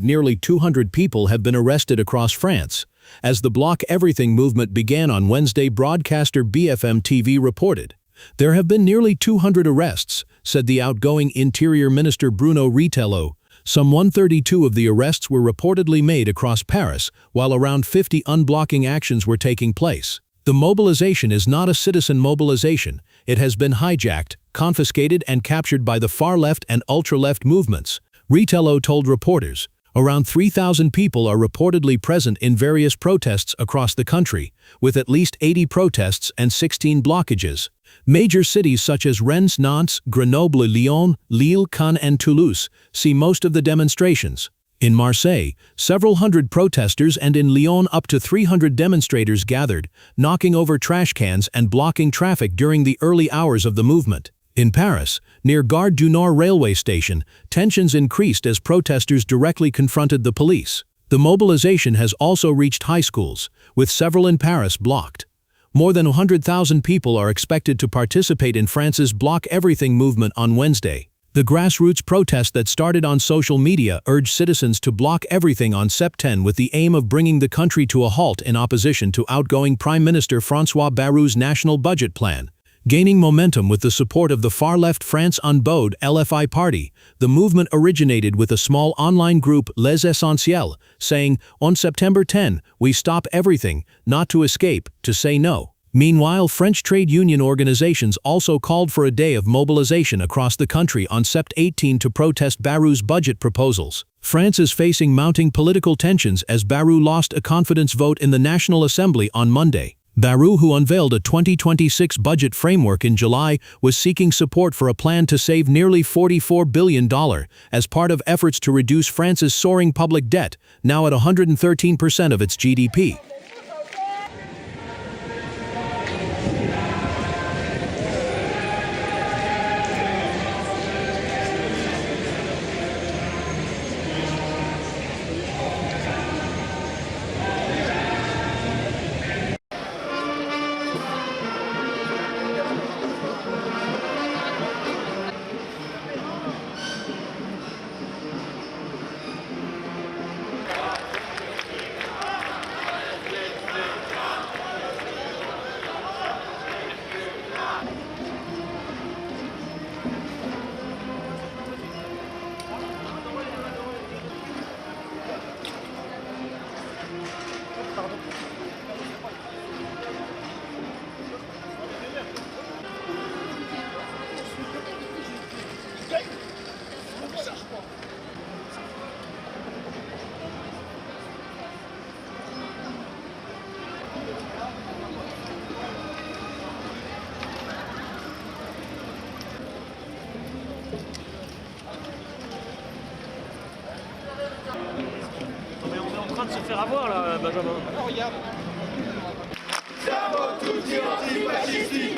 claimed nearly 200 people have been arrested across France. As the Block Everything movement began on Wednesday, broadcaster BFM TV reported. There have been nearly 200 arrests, said the outgoing Interior Minister Bruno Retailleau. Some 132 of the arrests were reportedly made across Paris, while around 50 unblocking actions were taking place. The mobilization is not a citizen mobilization. It has been hijacked, confiscated and captured by the far-left and ultra-left movements, Retailleau told reporters. Around 3,000 people are reportedly present in various protests across the country, with at least 80 protests and 16 blockages. Major cities such as Rennes, Nantes, Grenoble, Lyon, Lille, Cannes and Toulouse see most of the demonstrations. In Marseille, several hundred protesters and in Lyon up to 300 demonstrators gathered, knocking over trash cans and blocking traffic during the early hours of the movement. In Paris, near Gare du Nord railway station, tensions increased as protesters directly confronted the police. The mobilization has also reached high schools, with several in Paris blocked. More than 100,000 people are expected to participate in France's Block Everything movement on Wednesday. The grassroots protest that started on social media urged citizens to block everything on Sept 10 with the aim of bringing the country to a halt in opposition to outgoing Prime Minister François Barrou's national budget plan. Gaining momentum with the support of the far-left France Unbowed LFI party, the movement originated with a small online group Les Essentiels, saying, "On September 10, we stop everything, not to escape, to say no." Meanwhile, French trade union organizations also called for a day of mobilization across the country on Sept 18 to protest Barrou's budget proposals. France is facing mounting political tensions as Barrou lost a confidence vote in the National Assembly on Monday. Barrou, who unveiled a 2026 budget framework in July, was seeking support for a plan to save nearly $44 billion as part of efforts to reduce France's soaring public debt, now at 113% of its GDP. De se faire avoir là, Benjamin. Alors, regarde. Siamo tutti antifascisti.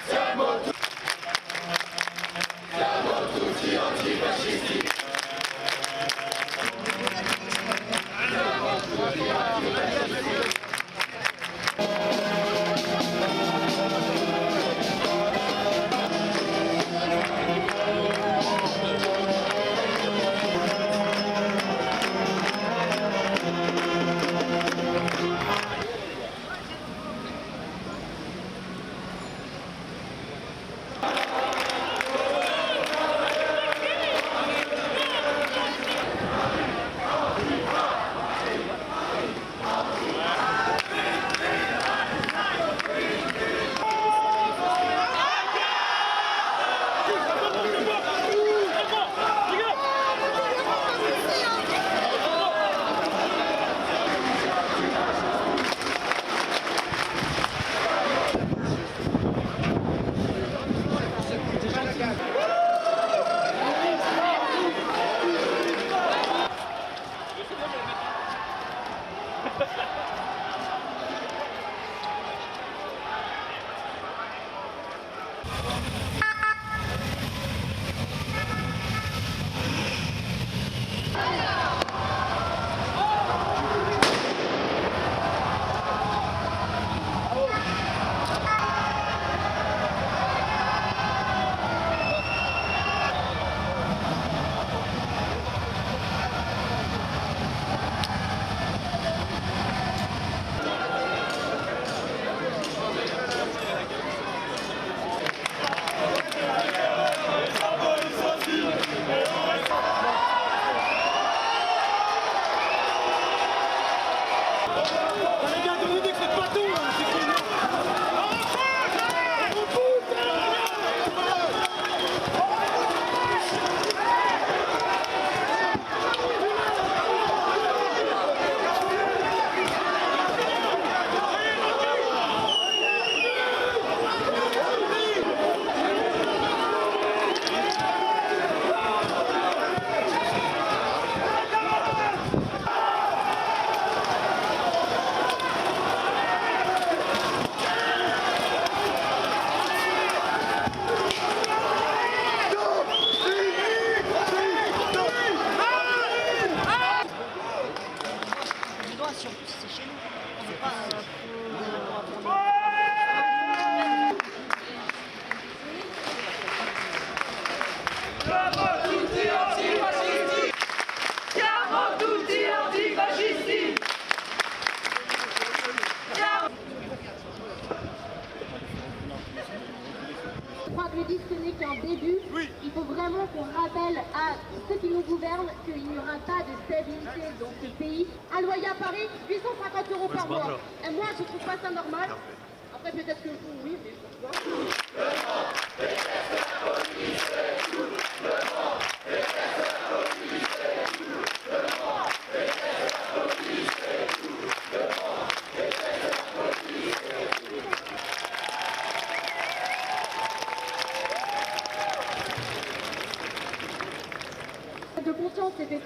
Siamo tutti antifascisti. Chiamo tutti antifascisti! Chiamo tutti antifascisti! Je crois que le disque n'est qu'un début. Oui. Il faut vraiment qu'on rappelle à ceux qui nous gouvernent qu'il n'y aura pas de stabilité dans ce pays. Un loyer à Paris, 850 € par mois. Et moi, je ne trouve pas ça normal. Après, peut-être que vous, oui, mais pourquoi ? De conscience, c'était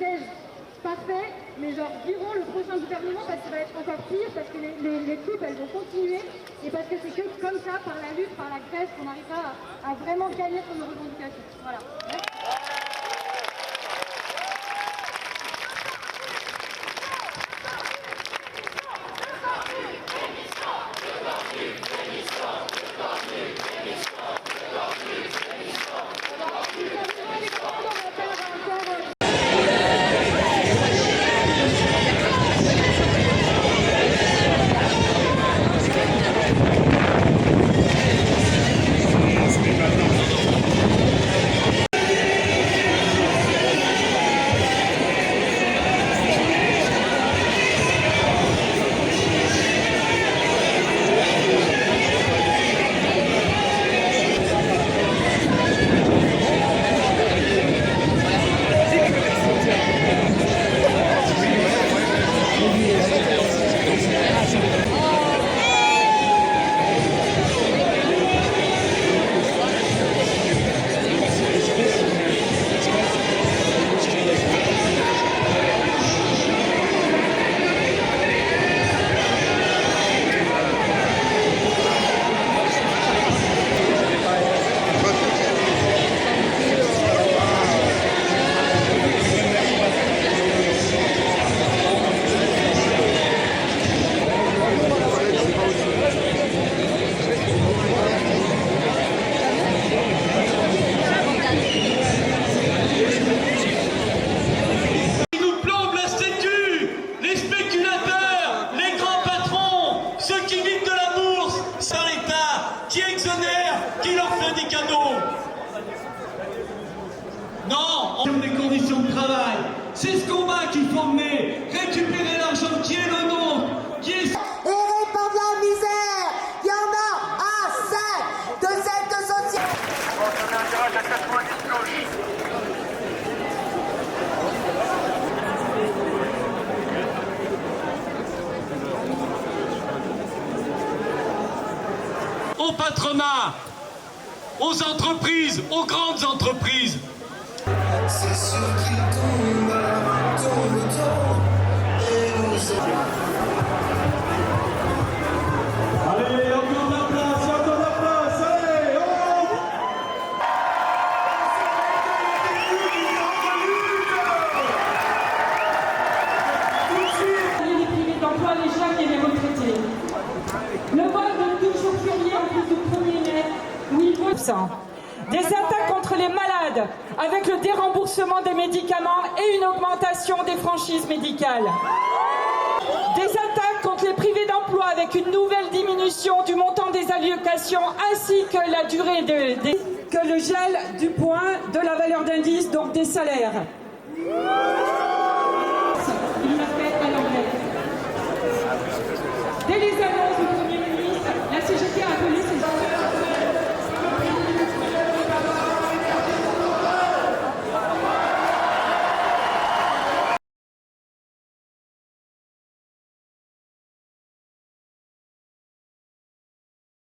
parfait, mais genre durant le prochain gouvernement, parce qu'il va être encore pire, parce que les troupes elles vont continuer, et parce que c'est que comme ça, par la lutte, par la grève, qu'on arrivera à vraiment gagner sur nos revendications. Voilà. Non, des conditions de travail. C'est ce combat qu'il faut mener. Récupérer l'argent qui est le nôtre, qui est... Et répandre la misère. Il y en a assez de cette société. On a un tirage à 90 gauche. Au patronat, aux entreprises, aux grandes entreprises. C'est sûr qu'il tombe dans le temps et nous Allez, encore de la place, allez, oh! Les privés d'emploi, les jeunes et les retraités. Le vote de toujours férié en plus du 1er mai, où il vote ça. Des attaques contre les malades, avec le déremboursement des médicaments et une augmentation des franchises médicales. Des attaques contre les privés d'emploi, avec une nouvelle diminution du montant des allocations, ainsi que la durée que le gel du point de la valeur d'indice, donc des salaires.